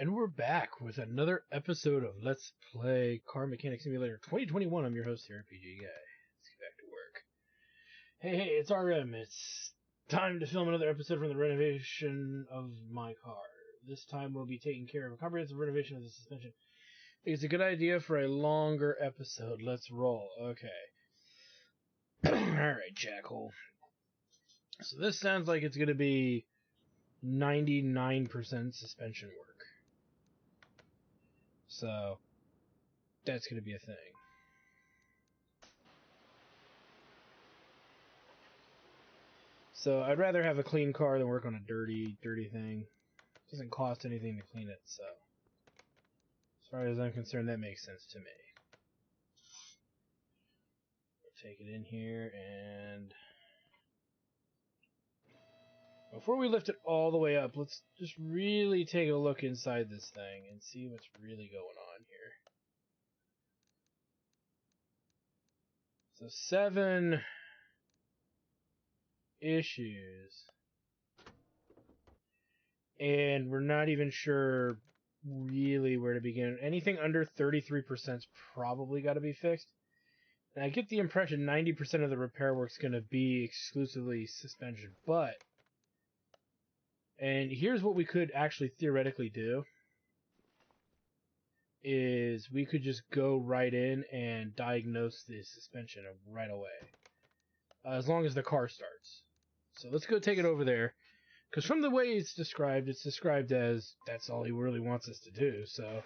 And we're back with another episode of Let's Play Car Mechanic Simulator 2021. I'm your host, the RPG Guy. Let's get back to work. Hey, it's RM. It's time to film another episode from the renovation of my car. This time we'll be taking care of a comprehensive renovation of the suspension. I think it's a good idea for a longer episode. Let's roll. Okay. Alright, Jackhole. So this sounds like it's going to be 99% suspension work. So, that's going to be a thing. So, I'd rather have a clean car than work on a dirty thing. It doesn't cost anything to clean it, so. As far as I'm concerned, that makes sense to me. Take it in here, and before we lift it all the way up, let's just really take a look inside this thing and see what's really going on here. So 7 issues. And we're not even sure really where to begin. Anything under 33%'s probably got to be fixed. And I get the impression 90% of the repair work's going to be exclusively suspension. But, and here's what we could actually theoretically do, is we could just go right in and diagnose the suspension right away. As long as the car starts. So let's go take it over there. Because from the way it's described as that's all he really wants us to do, so.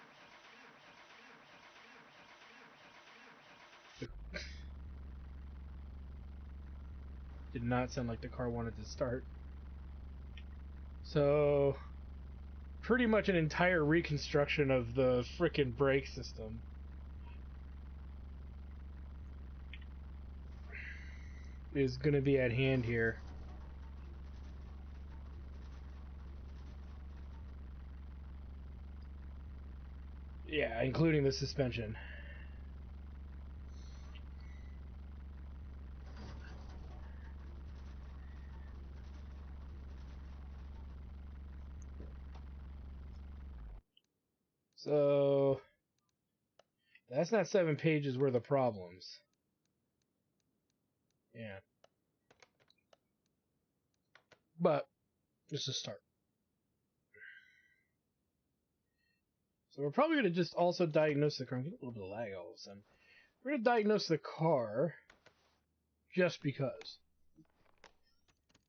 Did not sound like the car wanted to start. So, pretty much an entire reconstruction of the frickin' brake system. Is going to be at hand here. Yeah, including the suspension. So, that's not 7 pages worth of problems. Yeah. But, just a start. So we're probably going to just also diagnose the car. I'm getting a little bit of lag all of a sudden. We're going to diagnose the car just because.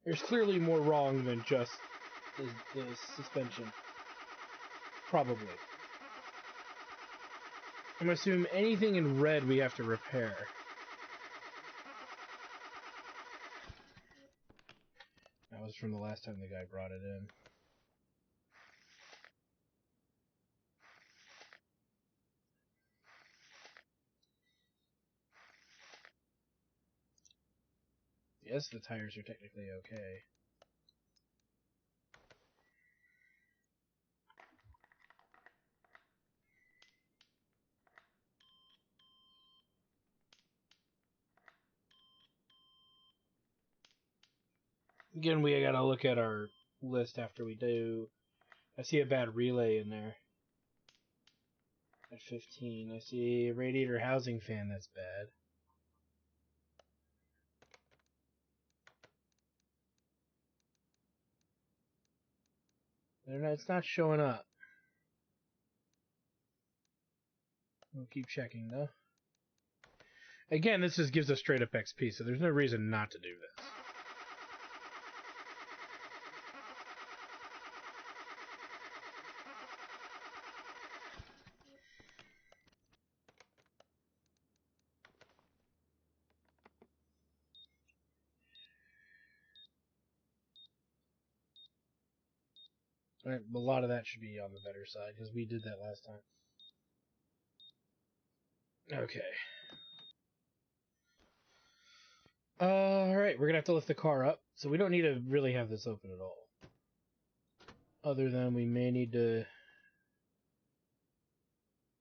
There's clearly more wrong than just the suspension. Probably. I'm going to assume anything in red we have to repair. That was from the last time the guy brought it in. Yes, the tires are technically okay. Again, we gotta look at our list after we do. I see a bad relay in there. At 15. I see a radiator housing fan that's bad. It's not showing up. We'll keep checking though. Again, this just gives us straight up XP, so there's no reason not to do this. Alright, a lot of that should be on the better side, because we did that last time. Okay. Alright, we're gonna have to lift the car up, so we don't need to really have this open at all. Other than we may need to...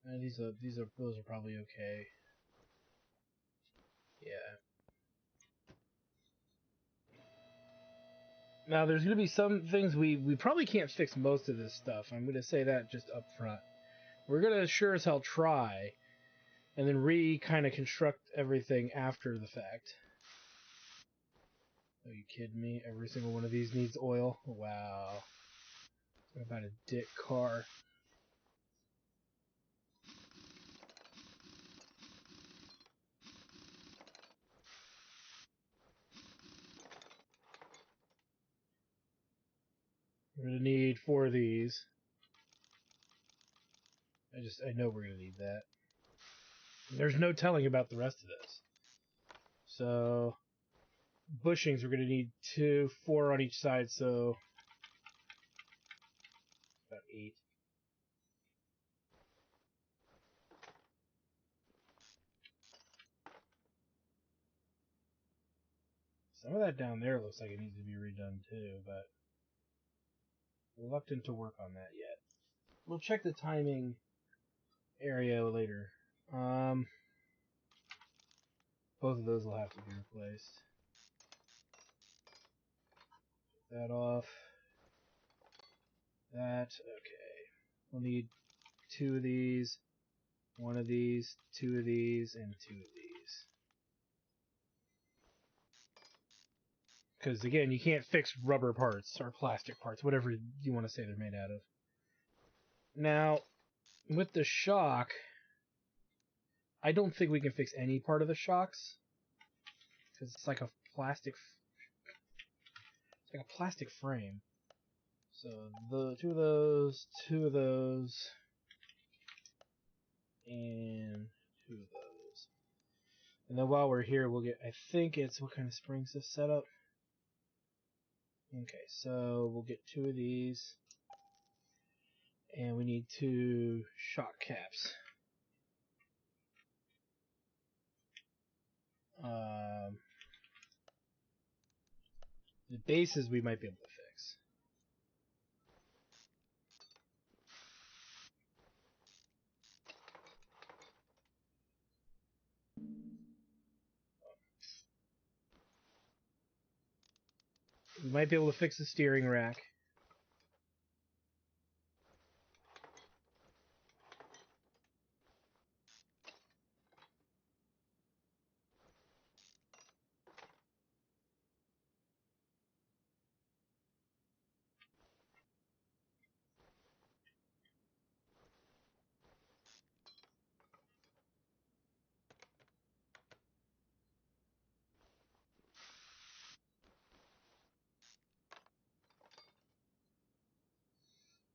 those are probably okay. Yeah. Now, there's going to be some things we probably can't fix most of this stuff. I'm going to say that just up front. We're going to sure as hell try, and then kind of construct everything after the fact. Are you kidding me? Every single one of these needs oil? Wow. What about a dick car? We're going to need 4 of these. I know we're going to need that. There's no telling about the rest of this. So, bushings, we're going to need 2, 4 on each side, so about 8. Some of that down there looks like it needs to be redone too, but reluctant to work on that yet. We'll check the timing area later. Both of those will have to be replaced. That off. That, okay. We'll need 2 of these, 1 of these, 2 of these, and 2 of these. Because, again, you can't fix rubber parts or plastic parts, whatever you want to say they're made out of. Now, with the shock, I don't think we can fix any part of the shocks. Because it's like a plastic... It's like a plastic frame. So, the 2 of those, 2 of those, and 2 of those. And then while we're here, we'll get... I think it's... What kind of springs this set up? Okay, so we'll get 2 of these. And we need 2 shock caps. The bases we might be able to fix. We might be able to fix the steering rack.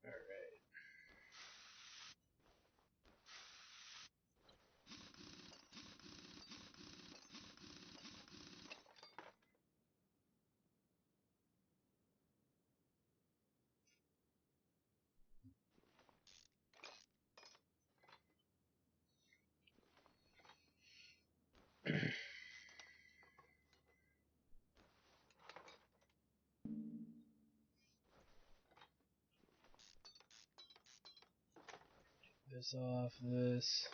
Alright. This off, this.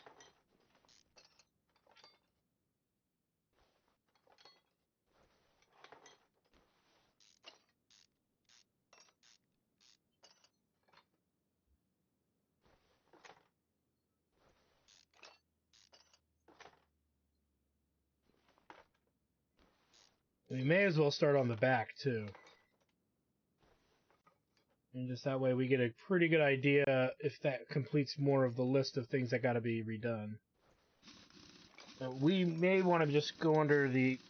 We may as well start on the back, too. And just that way we get a pretty good idea if that completes more of the list of things that gotta be redone. We may want to just go under the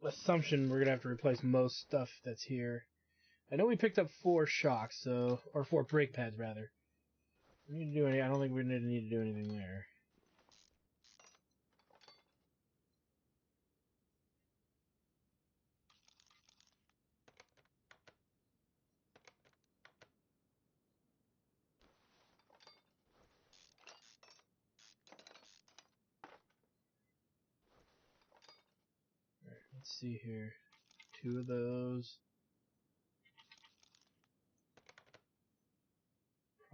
assumption we're gonna have to replace most stuff that's here. I know we picked up 4 shocks, so... Or 4 brake pads, rather. We need to do any... I don't think we need to do anything there. Alright, let's see here. 2 of those.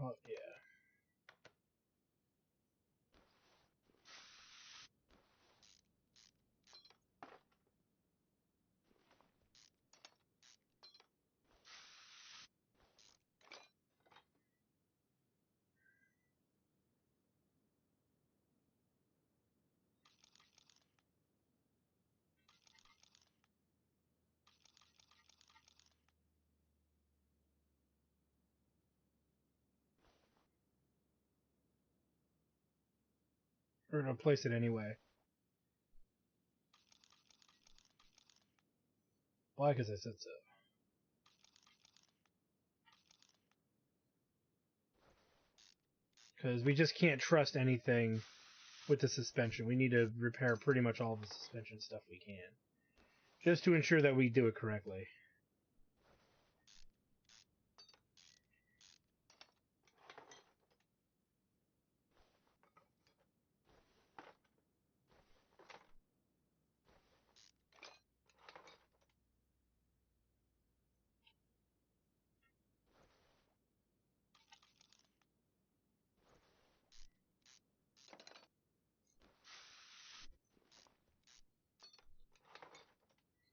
Oh, yeah. We're going to place it anyway. Why? Because I said so. Because we just can't trust anything with the suspension. We need to repair pretty much all the suspension stuff we can. Just to ensure that we do it correctly.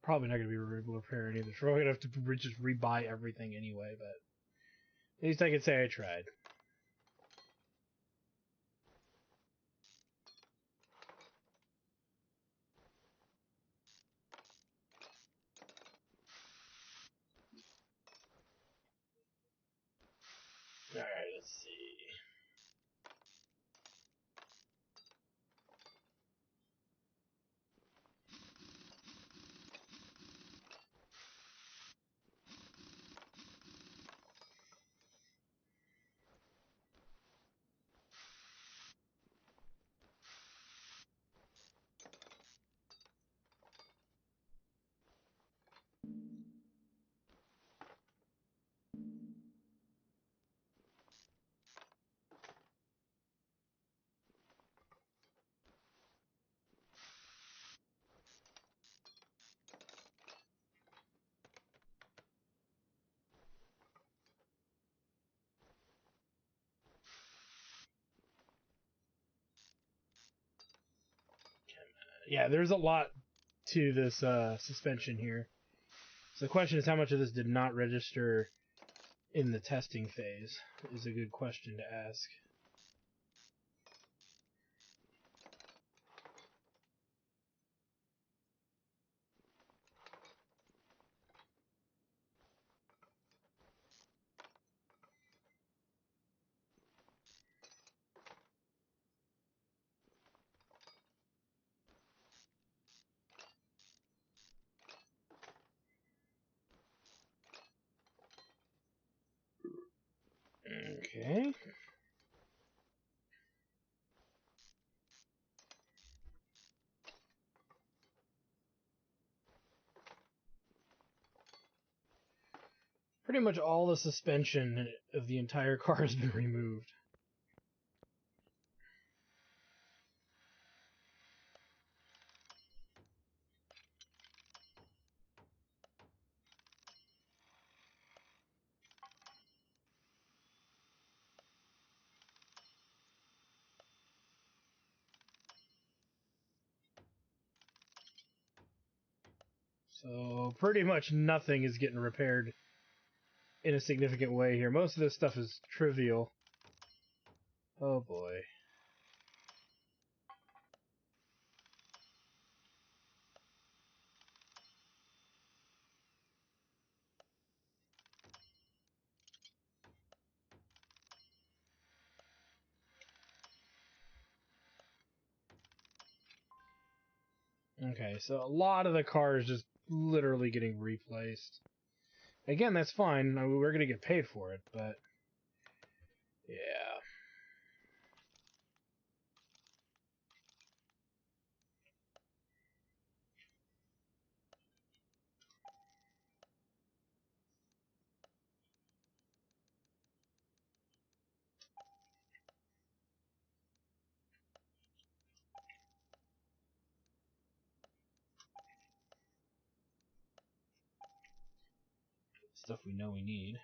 Probably not going to be able to repair any of this. We're going to have to just rebuy everything anyway, but at least I can say I tried. Alright, let's see. Yeah, there's a lot to this suspension here. So the question is, how much of this did not register in the testing phase is a good question to ask. Okay. Pretty much all the suspension of the entire car has been removed. So pretty much nothing is getting repaired in a significant way here. Most of this stuff is trivial. Oh boy. Okay, so a lot of the car is just literally getting replaced. Again, that's fine. I mean, we're going to get paid for it, but yeah. Stuff we know we need.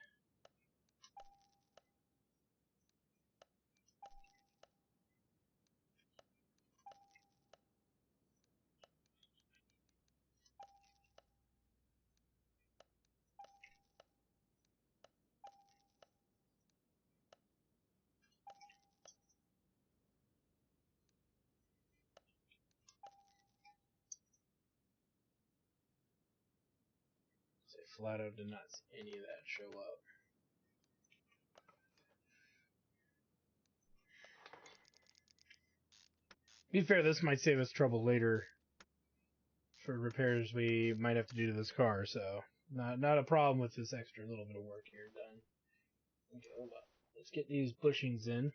So flat out did not see any of that show up. be fair, this might save us trouble later for repairs we might have to do to this car, so not a problem with this extra little bit of work here done. Okay, hold on. Let's get these bushings in.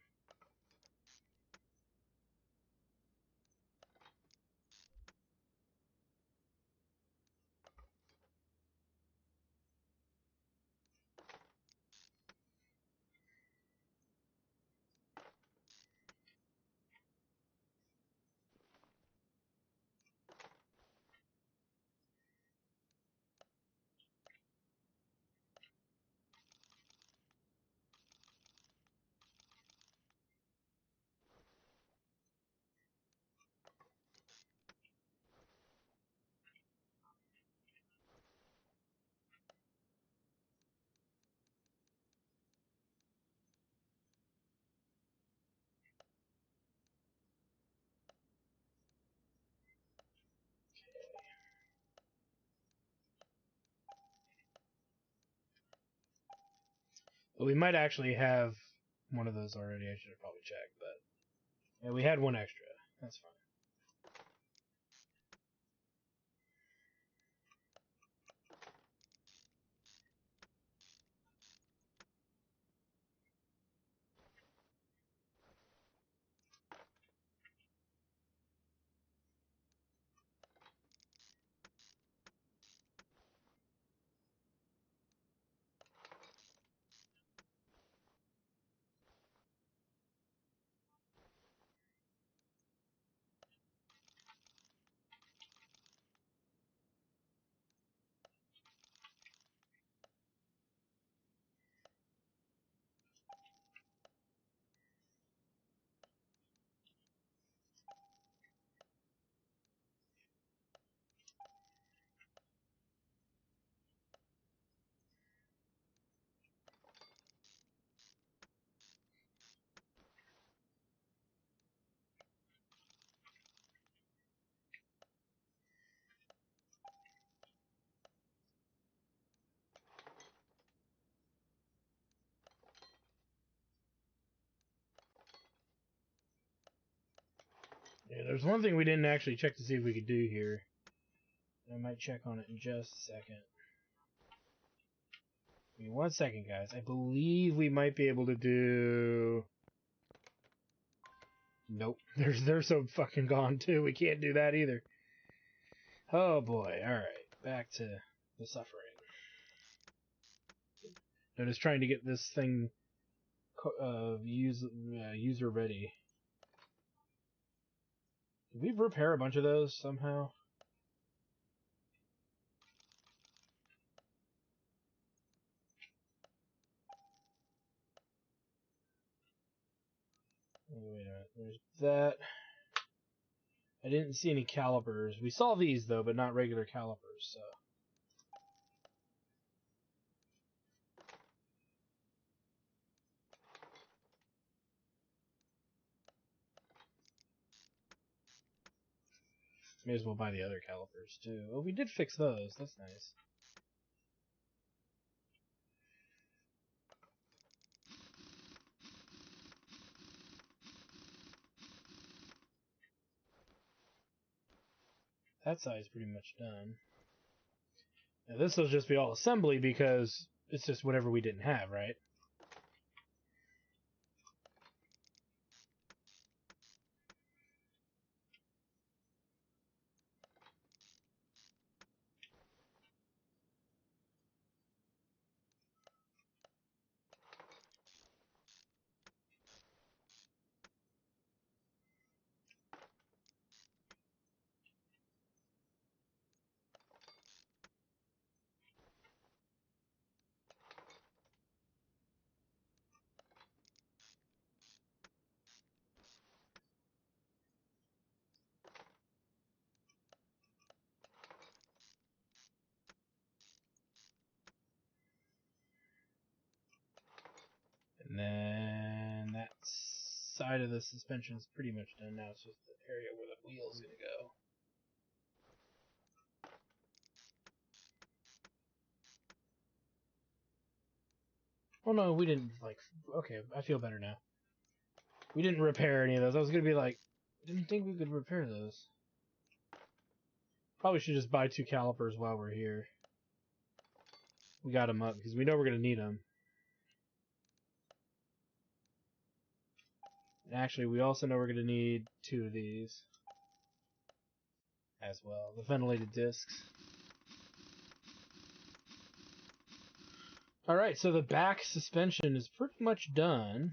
Well, we might actually have one of those already. I should have probably checked, but yeah, we had one extra. That's fine. Yeah, there's one thing we didn't actually check to see if we could do here. I might check on it in just a second. Give me 1 second, guys. I believe we might be able to do... Nope. They're so fucking gone, too. We can't do that either. Oh, boy. Alright. Back to the suffering. I'm just trying to get this thing user ready. Did we repair a bunch of those somehow? Wait a minute. There's that. I didn't see any calipers. We saw these, though, but not regular calipers, so... May as well buy the other calipers, too. Oh, we did fix those. That's nice. That side's pretty much done. Now, this will just be all assembly because it's just whatever we didn't have, right? And then that side of the suspension is pretty much done now. It's just the area where the wheel's going to go. Oh no, we didn't, like... Okay, I feel better now. We didn't repair any of those. I was going to be like, Didn't think we could repair those. Probably should just buy 2 calipers while we're here. We got them up because we know we're going to need them. And actually, we also know we're going to need 2 of these as well. The ventilated discs. Alright, so the back suspension is pretty much done.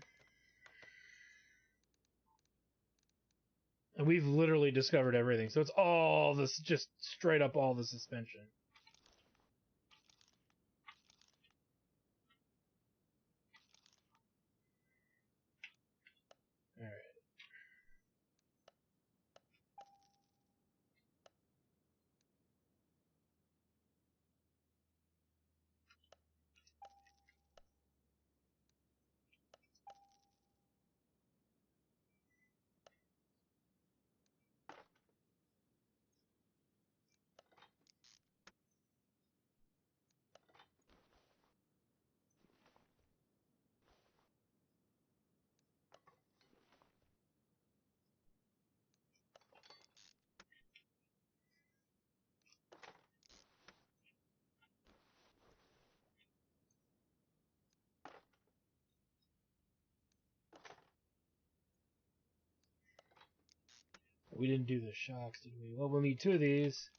And we've literally discovered everything. So it's all this, just straight up all the suspension. Alright. We didn't do the shocks, did we? Well, we'll need 2 of these.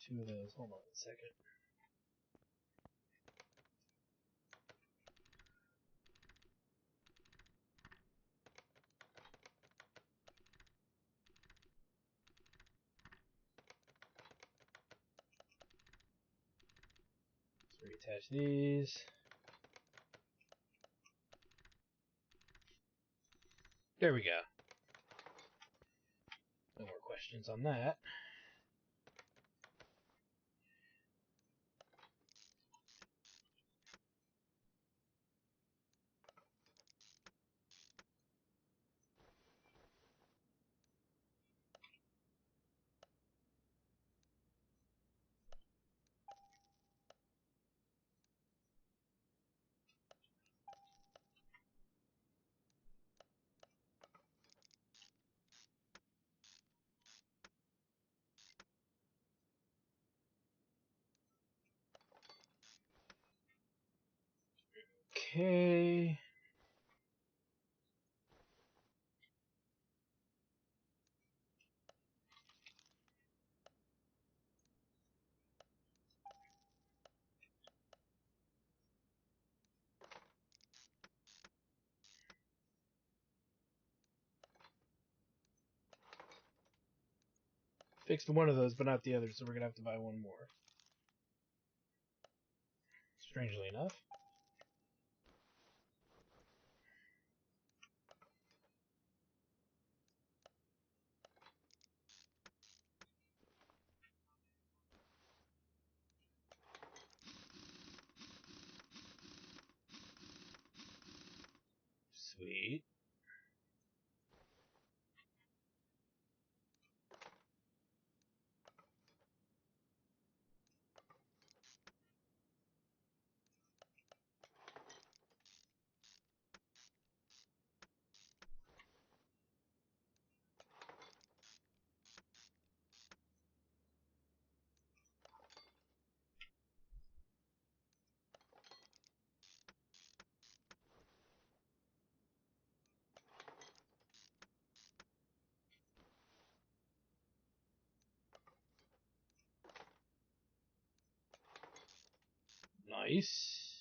2 of those. Hold on a second. Let's reattach these. There we go. No more questions on that. Okay. Fixed one of those, but not the other, so we're gonna have to buy one more. Strangely enough. Sweet. Nice.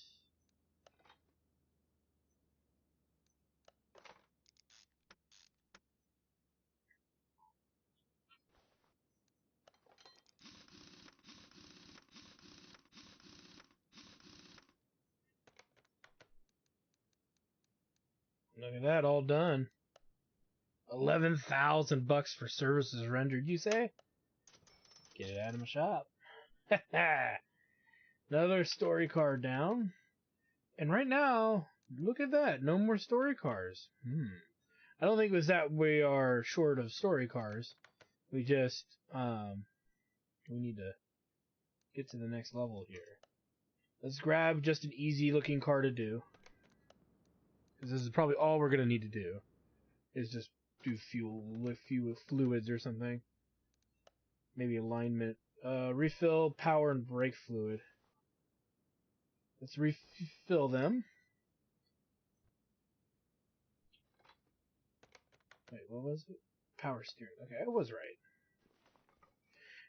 Look at that, all done. $11,000 for services rendered, you say? Get it out of my shop. Another story car down. And right now, look at that. No more story cars. I don't think it was that we are short of story cars. We just, we need to get to the next level here. Let's grab just an easy looking car to do. Because this is probably all we're going to need to do. Is just do fuel fluids or something. Maybe alignment. Refill power and brake fluid. Let's refill them. Wait, what was it? Power steering. Okay, I was right.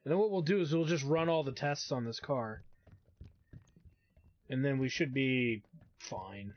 And then what we'll do is we'll just run all the tests on this car. And then we should be fine.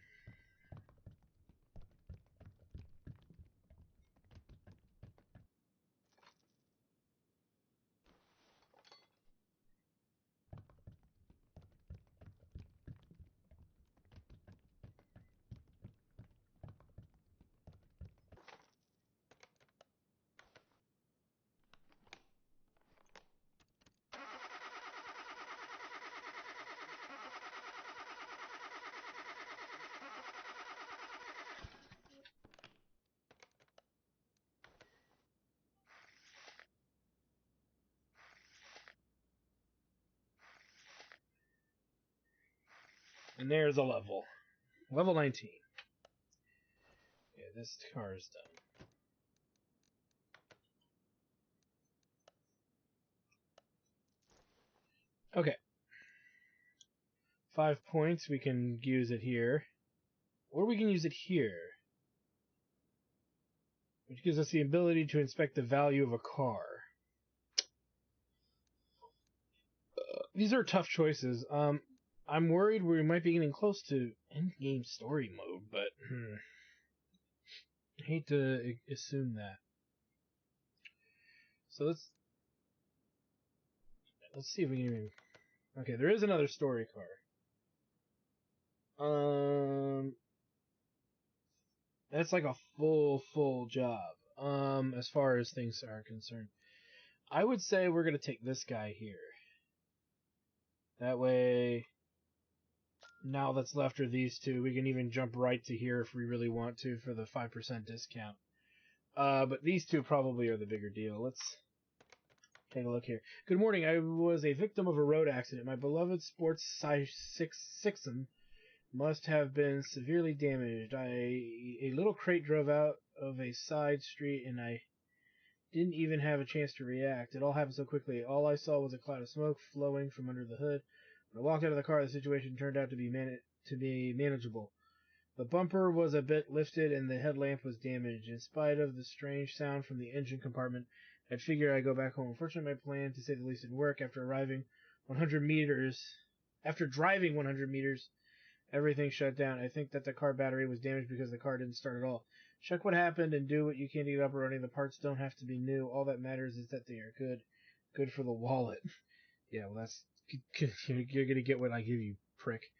And there's a level. Level 19. Yeah, this car is done. Okay. 5 points, we can use it here. Or we can use it here. Which gives us the ability to inspect the value of a car. These are tough choices. I'm worried we might be getting close to endgame story mode, but I hate to assume that. So let's see if we can even... Okay, there is another story car. That's like a full job. As far as things are concerned. I would say we're gonna take this guy here. That way, now that's left are these two. We can even jump right to here if we really want to for the 5% discount. But these two probably are the bigger deal. Let's take a look here. Good morning. I was a victim of a road accident. My beloved sports size 6 must have been severely damaged. A little crate drove out of a side street and I didn't even have a chance to react. It all happened so quickly. All I saw was a cloud of smoke flowing from under the hood. When I walked out of the car, the situation turned out to be manageable. The bumper was a bit lifted and the headlamp was damaged. In spite of the strange sound from the engine compartment, I'd figured I'd go back home. Unfortunately, my plan, to say the least, didn't work. After driving 100 meters, everything shut down. I think that the car battery was damaged because the car didn't start at all. Check what happened and do what you can to get up and running. The parts don't have to be new. All that matters is that they are good. Good for the wallet. Yeah, well, that's... You're going to get what I give you, prick.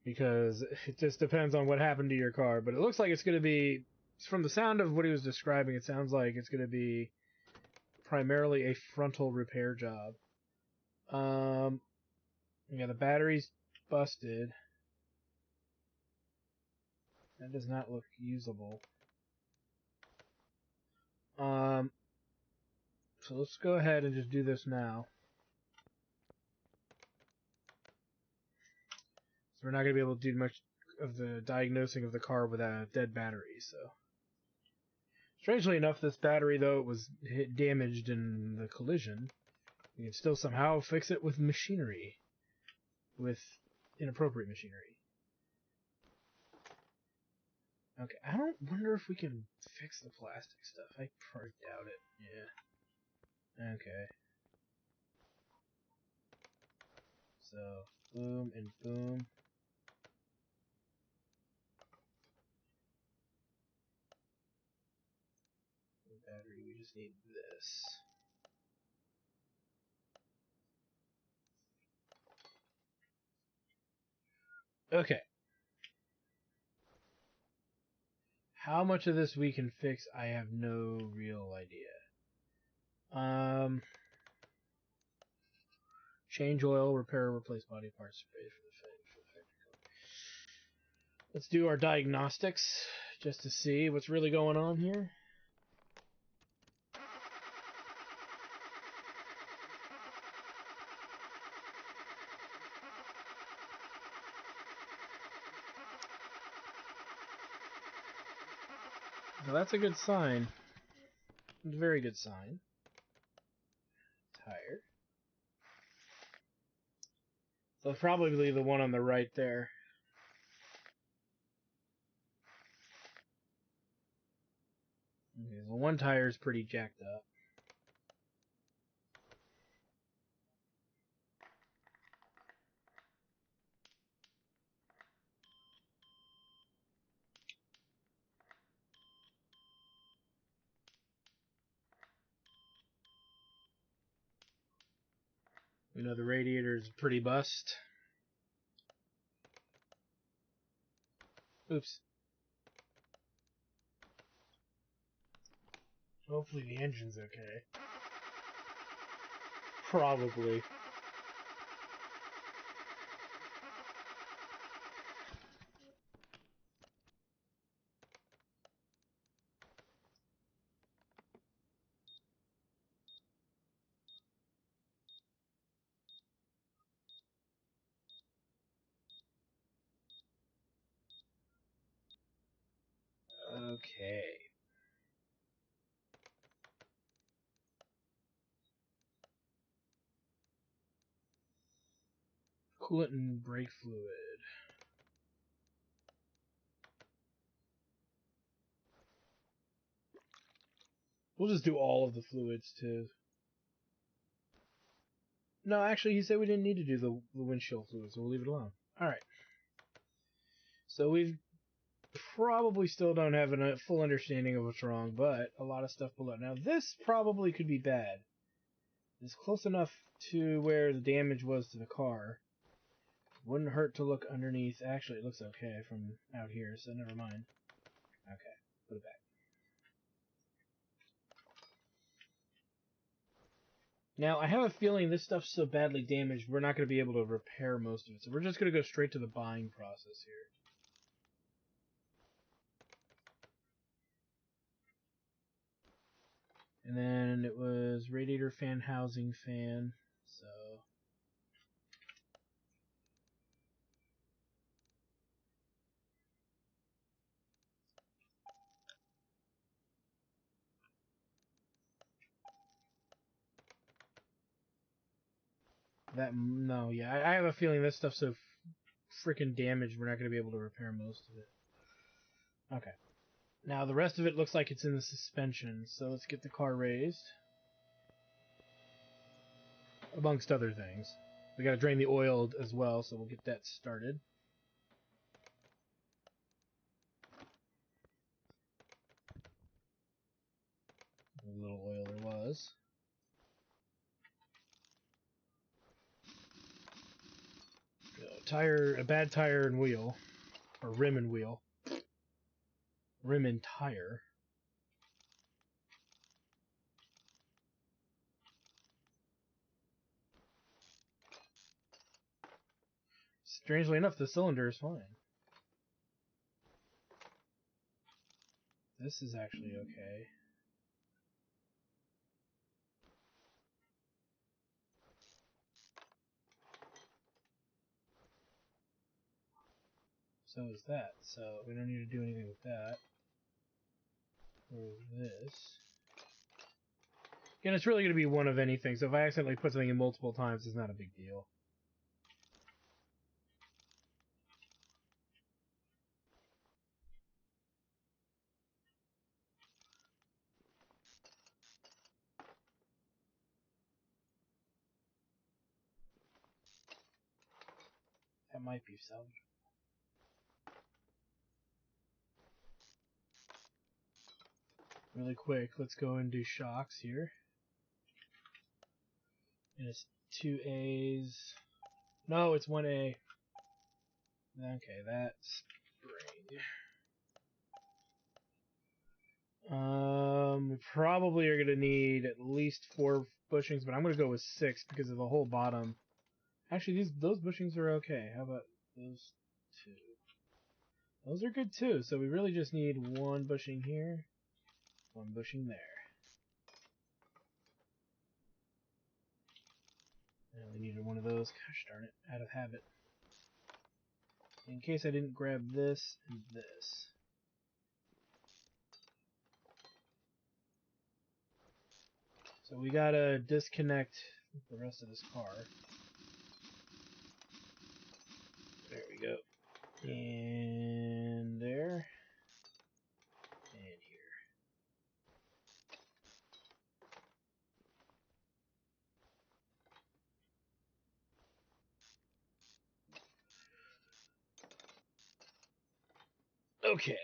Because it just depends on what happened to your car. But it looks like it's going to be... From the sound of what he was describing, it sounds like it's going to be primarily a frontal repair job. Yeah, the battery's busted. That does not look usable. So let's go ahead and just do this now. So we're not going to be able to do much of the diagnosing of the car with a dead battery, so... Strangely enough, this battery, though it was damaged in the collision, we can still somehow fix it with machinery. With inappropriate machinery. Okay, I don't wonder if we can fix the plastic stuff. I probably doubt it. Yeah. Okay. So, boom and boom. The battery, we just need this. Okay. How much of this we can fix, I have no real idea. Change oil, repair, replace body parts. Let's do our diagnostics, just to see what's really going on here. So that's a good sign. A very good sign. Tire. So probably the one on the right there. Okay, so one tire is pretty jacked up. We know the radiator's pretty bust. Oops. Hopefully the engine's okay. Probably. Okay. Coolant and brake fluid. We'll just do all of the fluids too. No, actually, he said we didn't need to do the windshield fluid, so we'll leave it alone. Alright. So we've probably still don't have a full understanding of what's wrong, but a lot of stuff below. Now, this probably could be bad. It's close enough to where the damage was to the car. Wouldn't hurt to look underneath. Actually, it looks okay from out here, so never mind. Okay, put it back. Now, I have a feeling this stuff's so badly damaged, we're not going to be able to repair most of it. So we're just going to go straight to the buying process here. And then it was radiator fan, housing fan. So that, no, yeah, I have a feeling this stuff's so freaking damaged we're not going to be able to repair most of it. Okay. Now the rest of it looks like it's in the suspension, so let's get the car raised. Amongst other things. We gotta drain the oil as well, so we'll get that started. A little oil there was. Tire, a bad tire and wheel. Or rim and wheel. Rim and tire. Strangely enough, the cylinder is fine. This is actually okay. So is that. So we don't need to do anything with that. Or this. Again, it's really going to be one of anything, so if I accidentally put something in multiple times, it's not a big deal. That might be salvageable. Really quick, let's go and do shocks here. And it's 2 A's. No, it's 1 A. Okay, that's spring. We probably are going to need at least 4 bushings, but I'm going to go with 6 because of the whole bottom. Actually, those bushings are okay. How about those 2? Those are good too, so we really just need 1 bushing here, 1 bushing there. And we needed one of those. Gosh darn it, out of habit. In case I didn't grab this and this. So we gotta disconnect the rest of this car. There we go. And there. And here. Okay.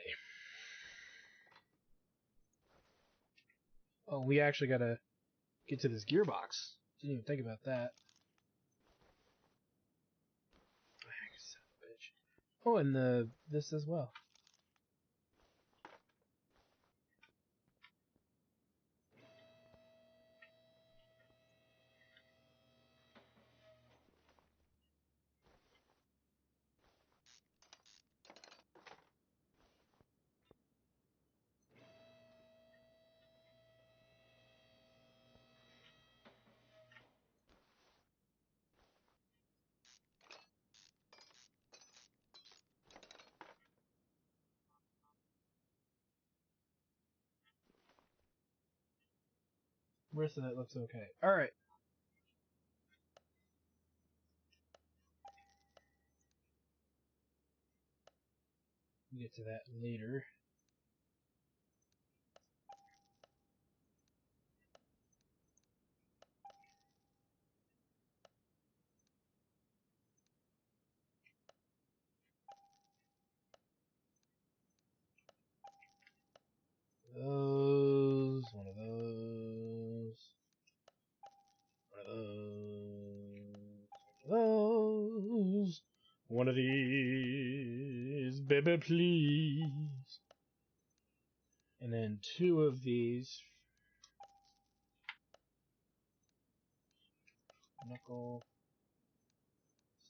Oh, we actually gotta get to this gearbox. Didn't even think about that. Son of a bitch. Oh, and this as well. The rest of that looks okay. Alright. We'll get to that later. Those, one of those, one of those, one of these, baby please, and then two of these, knuckle,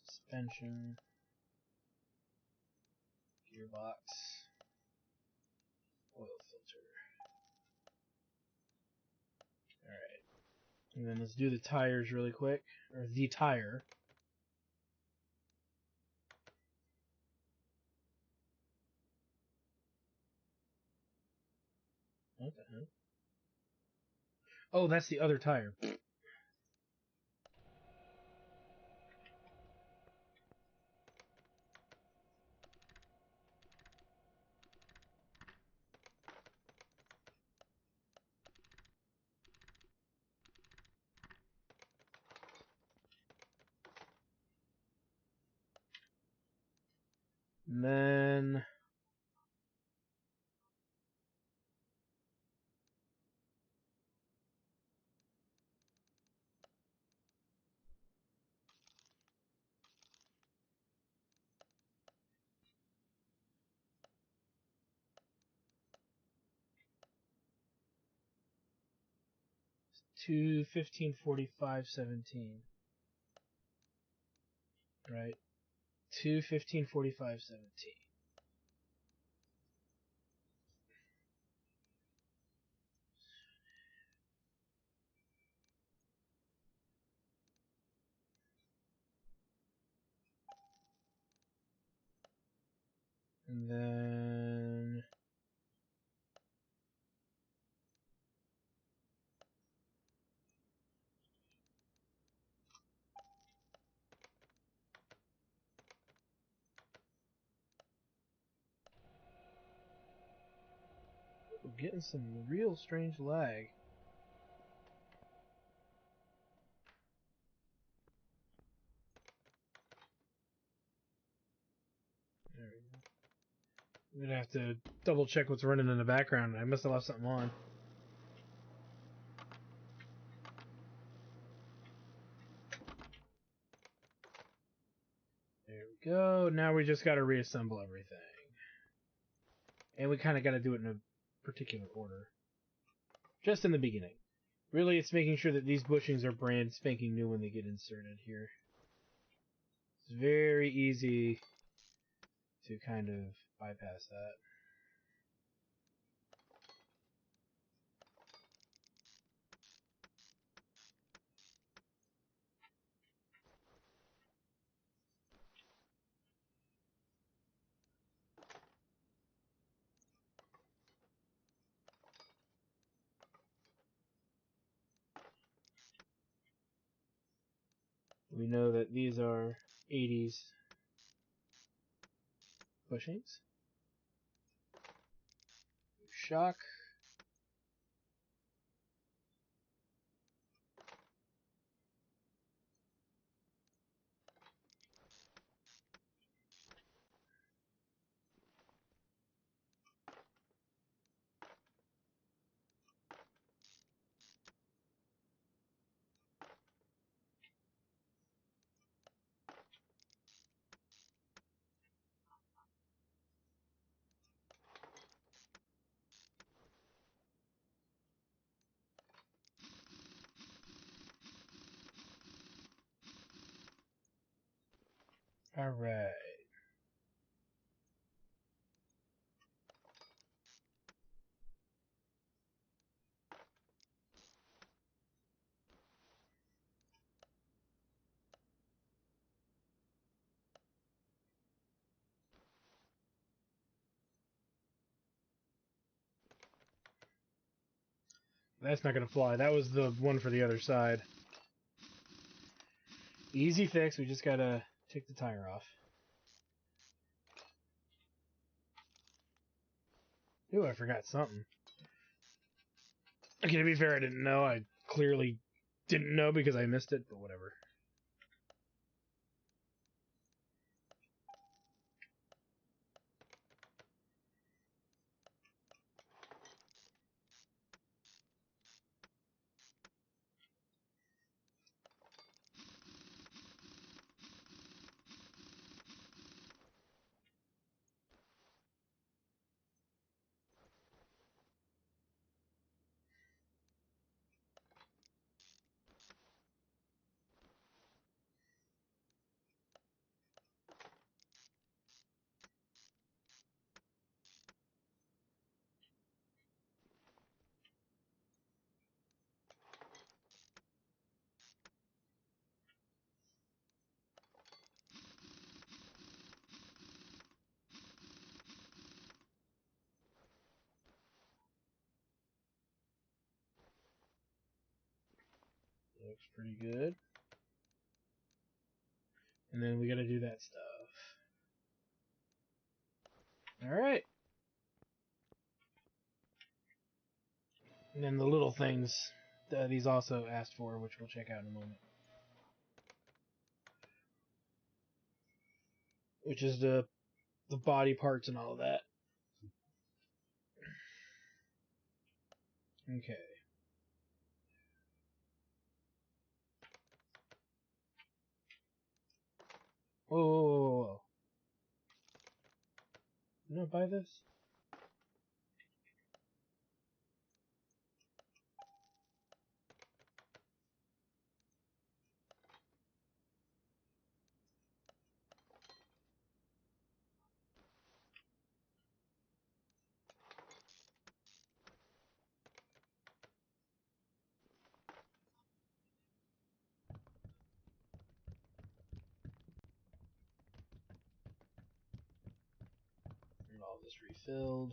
suspension, gearbox, oil filter. Alright. And then let's do the tires really quick. Or the tire. What the hell? Oh, that's the other tire. And then 2:15:45:17. Right? 2:15:45:17. And then we're getting some real strange lag. There we go. I'm gonna have to double check what's running in the background. I must have left something on. There we go. Now we just gotta reassemble everything. And we kinda gotta do it in a particular order. Just in the beginning. Really, it's making sure that these bushings are brand spanking new when they get inserted here. It's very easy to kind of bypass that. We know that these are 80s bushings. Shock. Alright. That's not going to fly. That was the one for the other side. Easy fix. We just got to take the tire off. Ooh, I forgot something. Okay, to be fair, I didn't know. I clearly didn't know because I missed it, but whatever. Looks pretty good. And then we gotta do that stuff. Alright. And then the little things that these also asked for, which we'll check out in a moment. Which is the body parts and all of that. Okay. Whoa, whoa, whoa, whoa, whoa. Did I buy this? And all this refilled.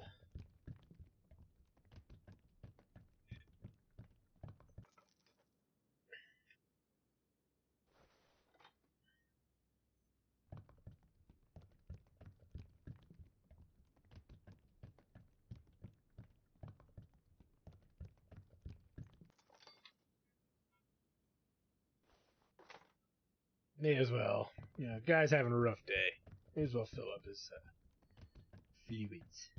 May as well. You know, guy's having a rough day. May as well fill up his fluids.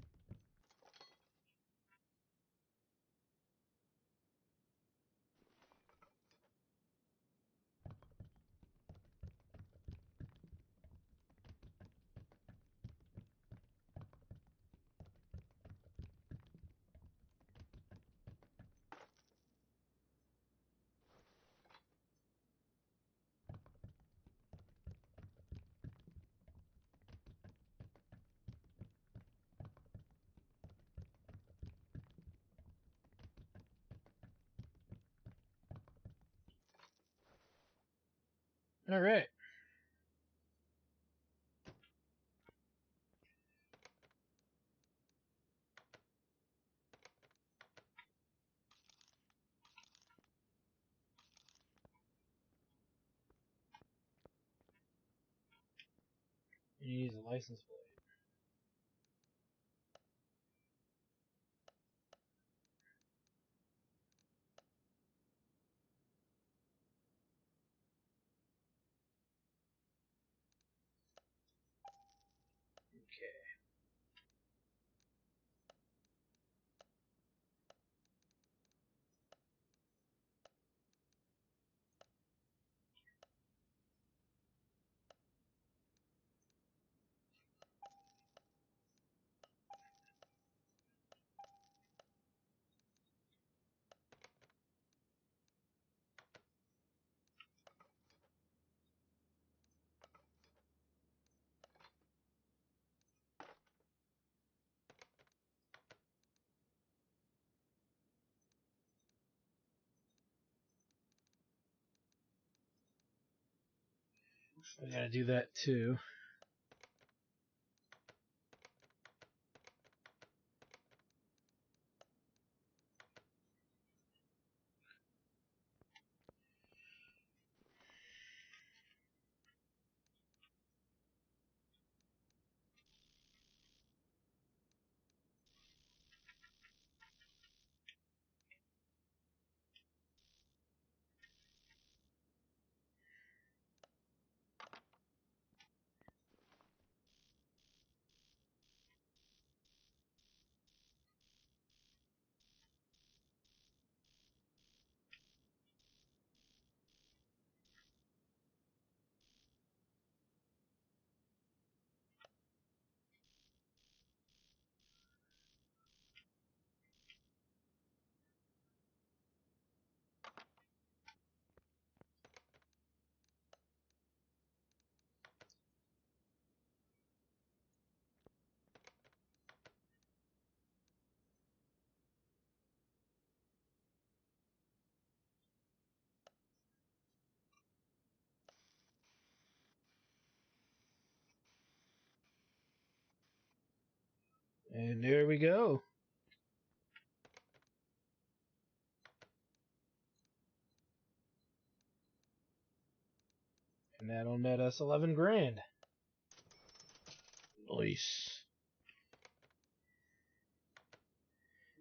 Alright. He needs a license plate. Okay. I gotta do that too. And there we go. And that'll net us 11 grand. Nice.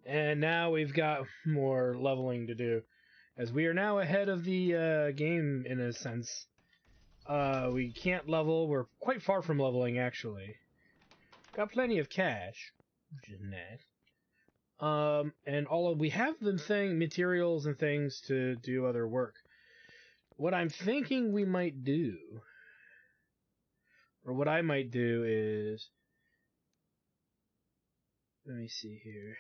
And now we've got more leveling to do, as we are now ahead of the game in a sense. We can't level. We're quite far from leveling, actually. Got plenty of cash, which is nice. And we have the materials and things to do other work. What I'm thinking we might do, or what I might do is, let me see here.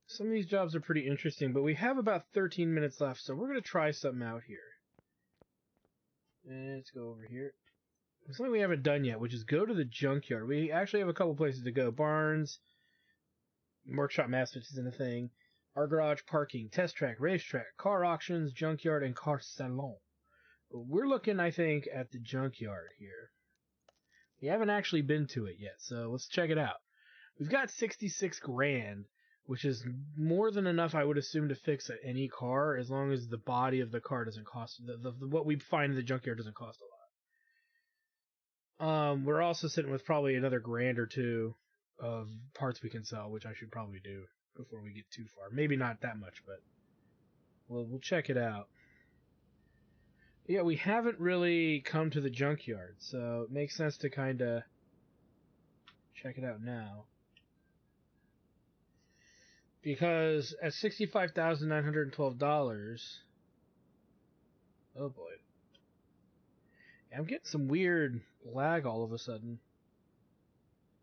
Some of these jobs are pretty interesting, but we have about 13 minutes left, so we're going to try something out here. And let's go over here. Something we haven't done yet, which is go to the junkyard. We actually have a couple places to go. Barns, workshop masters isn't a thing. Our garage, parking, test track, racetrack, car auctions, junkyard, and car salon. We're looking, I think, at the junkyard here. We haven't actually been to it yet, so let's check it out. We've got 66 grand, which is more than enough, I would assume, to fix any car, as long as the body of the car doesn't cost, what we find in the junkyard doesn't cost a lot. We're also sitting with probably another grand or two of parts we can sell, which I should probably do before we get too far. Maybe not that much, but we'll check it out. Yeah, we haven't really come to the junkyard, so it makes sense to kind of check it out now. Because at $65,912, oh boy, I'm getting some weird lag all of a sudden.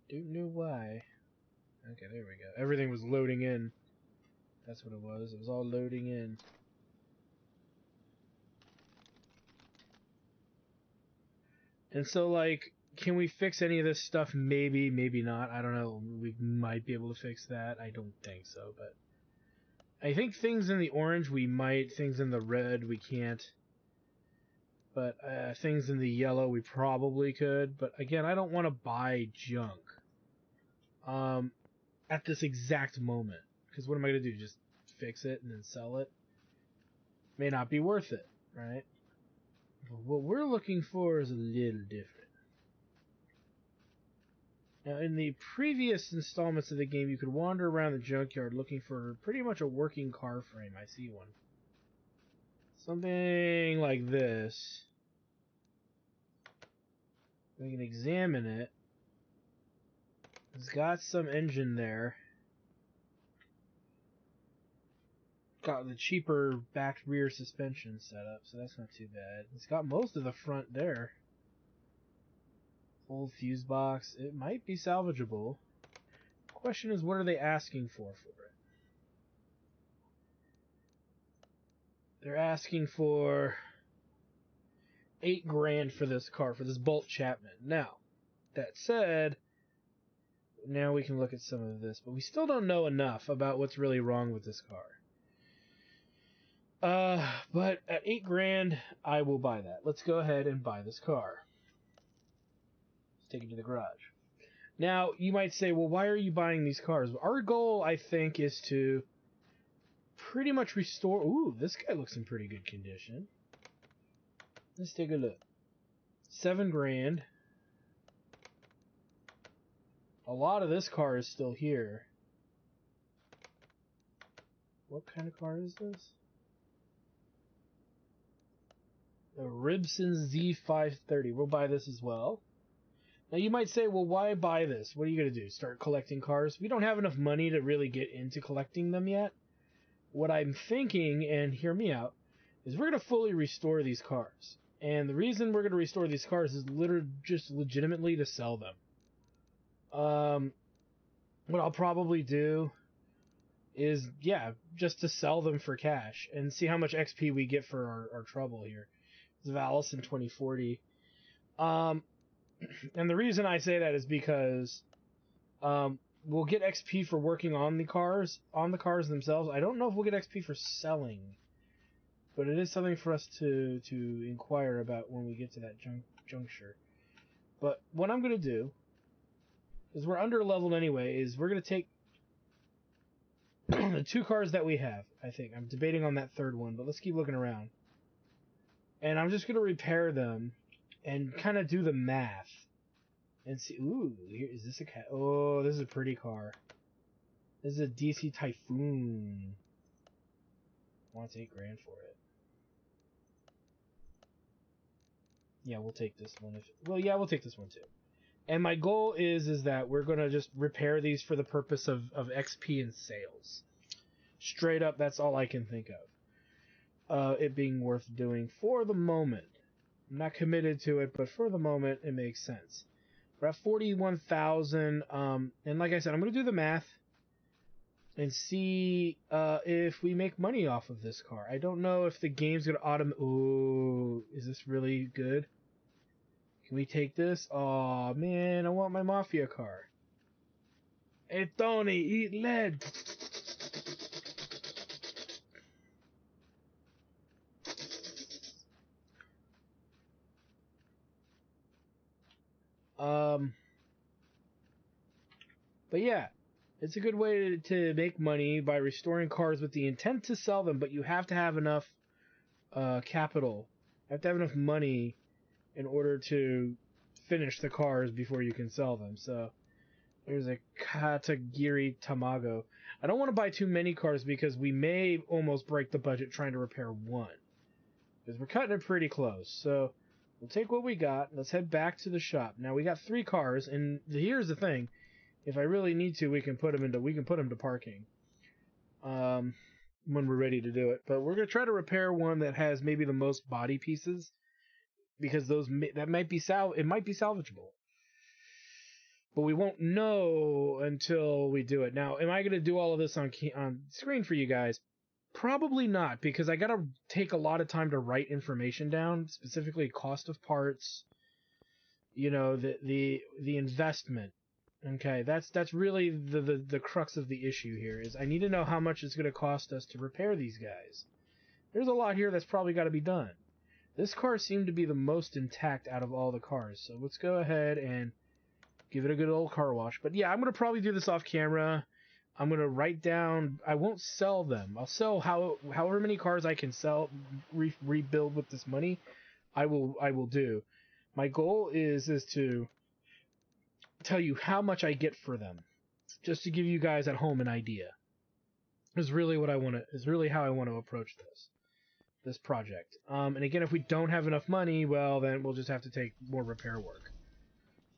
Don't know why. Okay, there we go. Everything was loading in. That's what it was. It was all loading in. And so, like, can we fix any of this stuff? Maybe, maybe not. I don't know. We might be able to fix that. I don't think so, but I think things in the orange we might. Things in the red we can't. But things in the yellow we probably could. But again, I don't want to buy junk at this exact moment. Because what am I going to do? Just fix it and then sell it? May not be worth it, right? What we're looking for is a little different. Now, in the previous installments of the game, you could wander around the junkyard looking for pretty much a working car frame. I see one. Something like this. We can examine it. It's got some engine there. Got the cheaper back rear suspension setup, so that's not too bad. It's got most of the front there. Old fuse box. It might be salvageable. Question is, what are they asking for it? They're asking for $8 grand for this car, for this Bolt Chapman. Now, that said, now we can look at some of this, but we still don't know enough about what's really wrong with this car. But at $8 grand, I will buy that. Let's go ahead and buy this car. Let's take it to the garage. Now, you might say, well, why are you buying these cars? Our goal, I think, is to pretty much restore... Ooh, this guy looks in pretty good condition. Let's take a look. $7 grand. A lot of this car is still here. What kind of car is this? The Ribson Z530. We'll buy this as well. Now you might say, well, why buy this? What are you going to do? Start collecting cars? We don't have enough money to really get into collecting them yet. What I'm thinking, and hear me out, is we're going to fully restore these cars. And the reason we're going to restore these cars is literally just legitimately to sell them. What I'll probably do is, yeah, just to sell them for cash and see how much XP we get for our trouble here. It's Valis in 2040. And the reason I say that is because we'll get XP for working on the cars themselves. I don't know if we'll get XP for selling, but it is something for us to inquire about when we get to that juncture. But what I'm going to do, because we're under-leveled anyway, is we're going to take the 2 cars that we have, I think. I'm debating on that third one, but let's keep looking around. And I'm just going to repair them and kind of do the math. And see, ooh, here, is this a cat? Oh, this is a pretty car. This is a DC Typhoon. Wants $8 grand for it. Yeah, we'll take this one. Yeah, we'll take this one too. And my goal is that we're going to just repair these for the purpose of XP and sales. Straight up, that's all I can think of. It being worth doing for the moment. I'm not committed to it, but for the moment, it makes sense. We're at 41,000. And like I said, I'm going to do the math and see if we make money off of this car. I don't know if the game's going to automate... Ooh, is this really good? Can we take this? Oh man, I want my Mafia car. Hey, Tony, eat lead. But yeah, it's a good way to make money by restoring cars with the intent to sell them, but you have to have enough capital. You have to have enough money in order to finish the cars before you can sell them. So there's a Katagiri Tamago. I don't want to buy too many cars because we may almost break the budget trying to repair one. Because we're cutting it pretty close. So we'll take what we got. Let's head back to the shop. Now we got 3 cars, and here's the thing. If I really need to, we can put them to parking. When we're ready to do it. But we're gonna try to repair one that has maybe the most body pieces, because it might be salvageable. But we won't know until we do it. Now, am I gonna do all of this on screen for you guys? Probably not, because I gotta take a lot of time to write information down, specifically cost of parts. You know, the investment. Okay, that's really the crux of the issue here, is I need to know how much it's going to cost us to repair these guys. There's a lot here that's probably got to be done. This car seemed to be the most intact out of all the cars, so let's go ahead and give it a good old car wash. But yeah, I'm going to probably do this off camera. I'm going to write down... I won't sell them. I'll sell however many cars I can sell, rebuild with this money. I will do. My goal is to tell you how much I get for them, just to give you guys at home an idea. Is really what I want to. Is really how I want to approach this project. And again, if we don't have enough money, well, then we'll just have to take more repair work.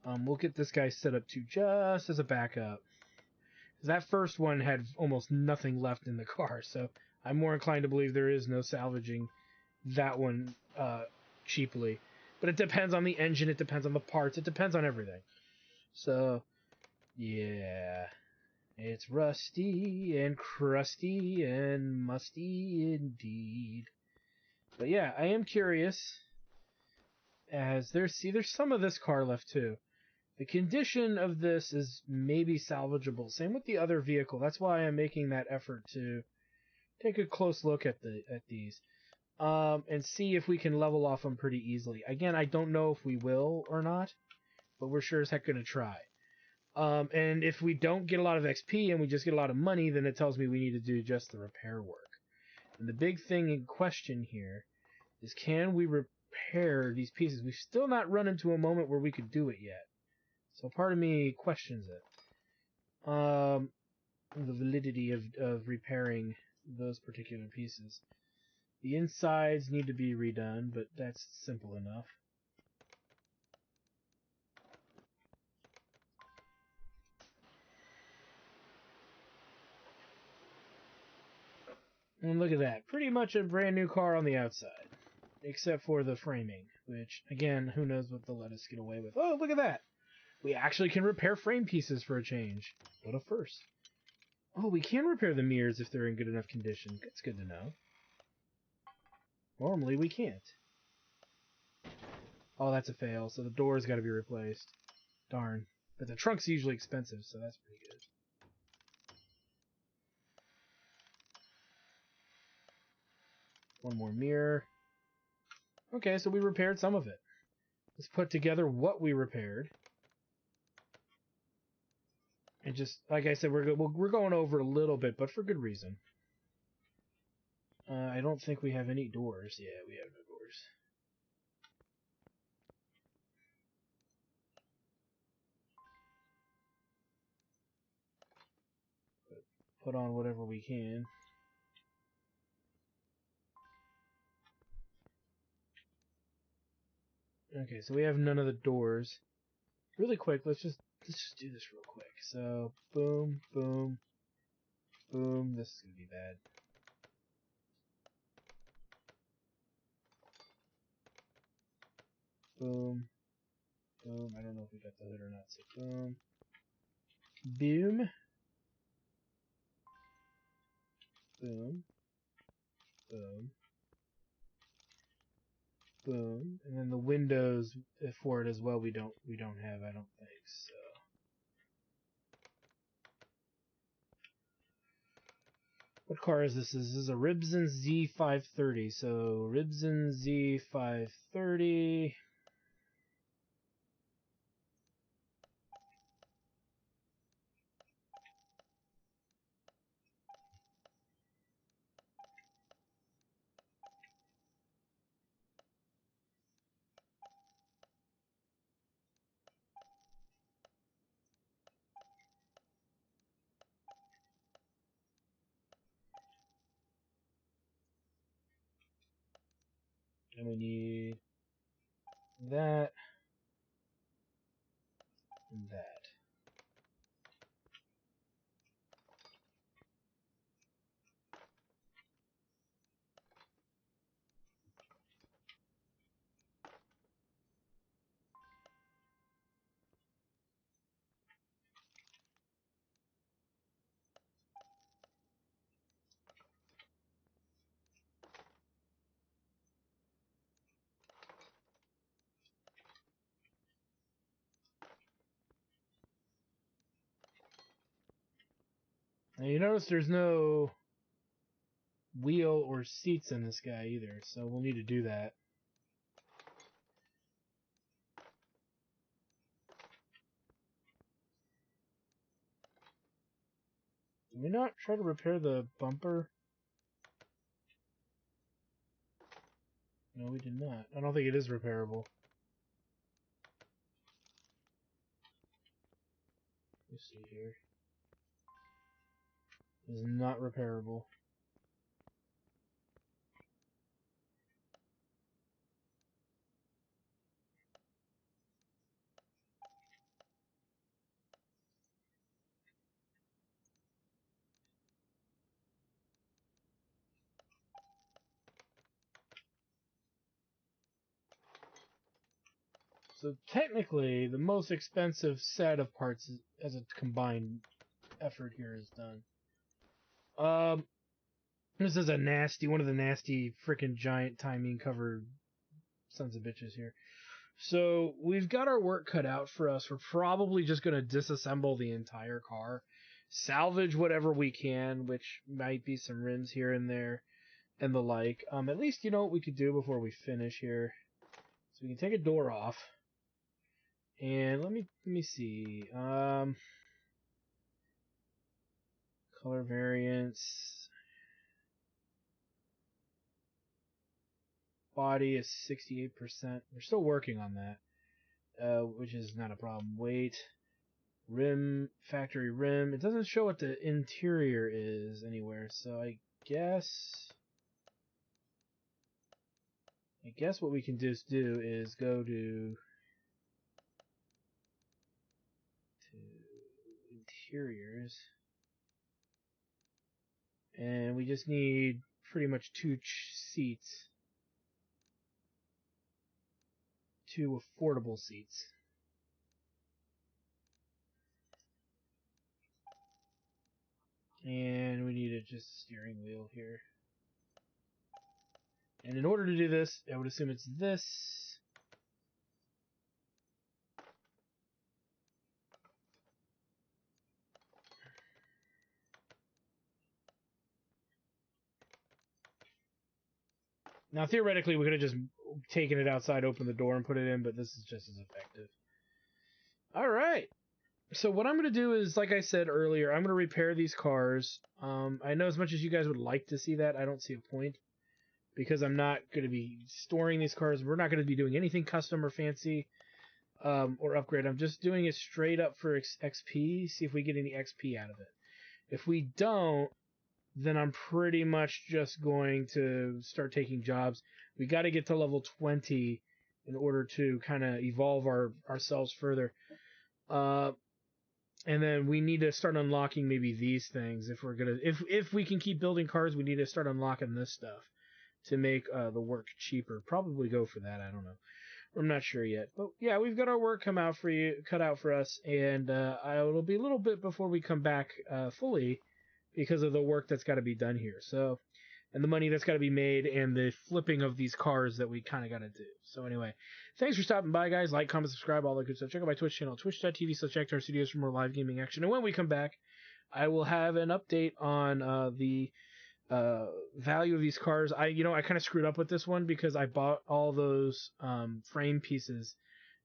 We'll get this guy set up to just as a backup. That first one had almost nothing left in the car, so I'm more inclined to believe there is no salvaging that one cheaply. But it depends on the engine, it depends on the parts, it depends on everything. So, yeah. It's rusty and crusty and musty indeed. But yeah, I am curious, as there's some of this car left too. The condition of this is maybe salvageable. Same with the other vehicle. That's why I'm making that effort to take a close look at these. And see if we can level off them pretty easily. Again, I don't know if we will or not, but we're sure as heck going to try. And if we don't get a lot of XP and we just get a lot of money, then it tells me we need to do just the repair work. And the big thing in question here is, can we repair these pieces? We've still not run into a moment where we could do it yet. So part of me questions it. The validity of repairing those particular pieces. The insides need to be redone, but that's simple enough. And look at that. Pretty much a brand new car on the outside. Except for the framing, which, again, who knows what they'll let us get away with. Oh, look at that! We actually can repair frame pieces for a change. What a first. Oh, we can repair the mirrors if they're in good enough condition. That's good to know. Normally we can't. Oh, that's a fail, so the door's got to be replaced. Darn. But the trunk's usually expensive, so that's pretty good. One more mirror. Okay, so we repaired some of it. Let's put together what we repaired. And just, like I said, we're going over a little bit, but for good reason. I don't think we have any doors. Yeah, we have no doors. Put on whatever we can. Okay, so we have none of the doors. Really quick, let's just do this real quick. So, boom, boom, boom. This is gonna be bad. Boom, boom. I don't know if we got the hood or not. So, boom, boom, boom, boom, boom, and then the windows for it as well. We don't have. I don't think so. What car is this? This is a Ribson Z530. So Ribson Z530. And we need that and that. Now you notice there's no wheel or seats in this guy either, so we'll need to do that. Did we not try to repair the bumper? No, we did not. I don't think it is repairable. Let's see here. It is not repairable. So technically, the most expensive set of parts as a combined effort here is done. This is one of the nasty freaking giant timing covered sons of bitches here. So we've got our work cut out for us. We're probably just going to disassemble the entire car, salvage whatever we can, which might be some rims here and there and the like. At least you know what we could do before we finish here. So we can take a door off. And let me see. Color variants. Body is 68%. We're still working on that, which is not a problem. Weight, rim, factory rim. It doesn't show what the interior is anywhere, so I guess what we can just do is go to interiors, and we just need pretty much two seats. Two affordable seats. And we need just a steering wheel here. And in order to do this, I would assume it's this. Now, theoretically, we could have just taken it outside, opened the door, and put it in, but this is just as effective. Alright. So what I'm going to do is, like I said earlier, I'm going to repair these cars. I know as much as you guys would like to see that, I don't see a point. Because I'm not going to be storing these cars. We're not going to be doing anything custom or fancy or upgrade. I'm just doing it straight up for XP, see if we get any XP out of it. If we don't, then I'm pretty much just going to start taking jobs. We got to get to level 20 in order to kind of evolve ourselves further. And then we need to start unlocking maybe these things. If we can keep building cars, we need to start unlocking this stuff to make the work cheaper. Probably go for that. I don't know. I'm not sure yet. But yeah, we've got our work cut out for us, and it'll be a little bit before we come back fully because of the work that's got to be done here. So, and the money that's got to be made, and the flipping of these cars that we kind of got to do. So anyway, thanks for stopping by, guys. Like, comment, subscribe, all that good stuff. Check out my Twitch channel, twitch.tv/Junkyard Studios for more live gaming action. And when we come back, I will have an update on the value of these cars. I kind of screwed up with this one because I bought all those frame pieces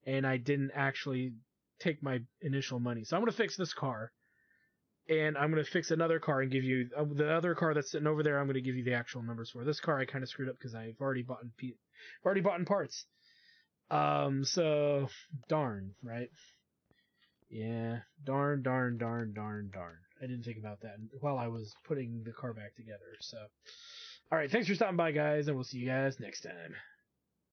and I didn't actually take my initial money. So I'm going to fix this car, and I'm going to fix another car and give you the other car that's sitting over there. I'm going to give you the actual numbers for this car. I kind of screwed up because I've already bought in parts. So darn, right? Yeah, darn. I didn't think about that while I was putting the car back together. So, all right, thanks for stopping by, guys, and we'll see you guys next time.